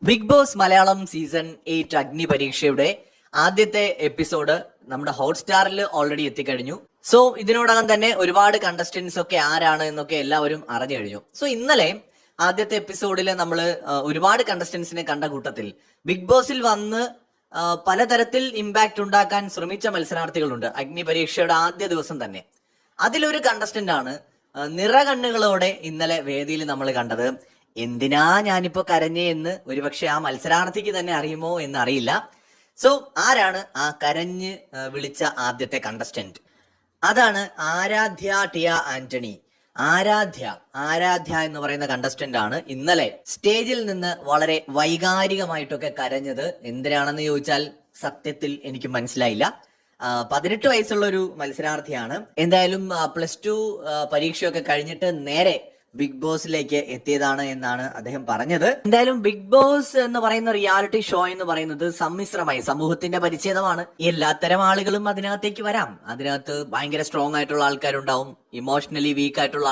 Big boss Malayalam season 8 അഗ്നി പരീക്ഷയുടെ ആദ്യത്തെ എപ്പിസോഡ് നമ്മുടെ ഹോട്ട്സ്റ്റാറിൽ ഓൾറെഡി എത്തിക്കഴിഞ്ഞു. സോ ഇതിനോടകം തന്നെ ഒരുപാട് കണ്ടസ്റ്റന്റ്സ് ഒക്കെ ആരാണ് എന്നൊക്കെ എല്ലാവരും അറിഞ്ഞു കഴിഞ്ഞു. സോ ഇന്നലെ ആദ്യത്തെ എപ്പിസോഡിൽ നമ്മൾ ഒരുപാട് കണ്ടസ്റ്റന്റ്സിനെ കണ്ട കൂട്ടത്തിൽ ബിഗ് ബോസിൽ വന്ന് പലതരത്തിൽ ഇമ്പാക്ട് ഉണ്ടാക്കാൻ ശ്രമിച്ച മത്സരാർത്ഥികളുണ്ട്. അഗ്നി പരീക്ഷയുടെ ആദ്യ ദിവസം തന്നെ അതിലൊരു കണ്ടസ്റ്റന്റ് ആണ് നിറകണ്ണുകളോടെ ഇന്നലെ വേദിയിൽ നമ്മൾ കണ്ടത്. എന്തിനാ ഞാനിപ്പോ കരഞ്ഞേ എന്ന് ഒരുപക്ഷെ ആ മത്സരാർത്ഥിക്ക് തന്നെ അറിയുമോ എന്നറിയില്ല. സോ ആരാണ് ആ കരഞ്ഞ് വിളിച്ച ആദ്യത്തെ കണ്ടസ്റ്റന്റ്? അതാണ് ആരാധ്യ ടിയ ആന്റണി. ആരാധ്യ എന്ന് പറയുന്ന കണ്ടസ്റ്റന്റ് ആണ് ഇന്നലെ സ്റ്റേജിൽ നിന്ന് വളരെ വൈകാരികമായിട്ടൊക്കെ കരഞ്ഞത്. എന്തിനാണെന്ന് ചോദിച്ചാൽ സത്യത്തിൽ എനിക്ക് മനസ്സിലായില്ല. 18 വയസ്സുള്ള ഒരു മത്സരാർത്ഥിയാണ്. എന്തായാലും +2 പരീക്ഷയൊക്കെ കഴിഞ്ഞിട്ട് നേരെ ബിഗ് ബോസിലേക്ക് എത്തിയതാണ് എന്നാണ് അദ്ദേഹം പറഞ്ഞത്. എന്തായാലും ബിഗ് ബോസ് എന്ന് പറയുന്ന റിയാലിറ്റി ഷോ എന്ന് പറയുന്നത് സമ്മിശ്രമായി സമൂഹത്തിന്റെ പരിച്ഛേദമാണ്. എല്ലാത്തരം ആളുകളും അതിനകത്തേക്ക് വരാം. അതിനകത്ത് ഭയങ്കര സ്ട്രോങ് ആയിട്ടുള്ള ആൾക്കാരുണ്ടാവും, ഇമോഷണലി വീക്ക് ആയിട്ടുള്ള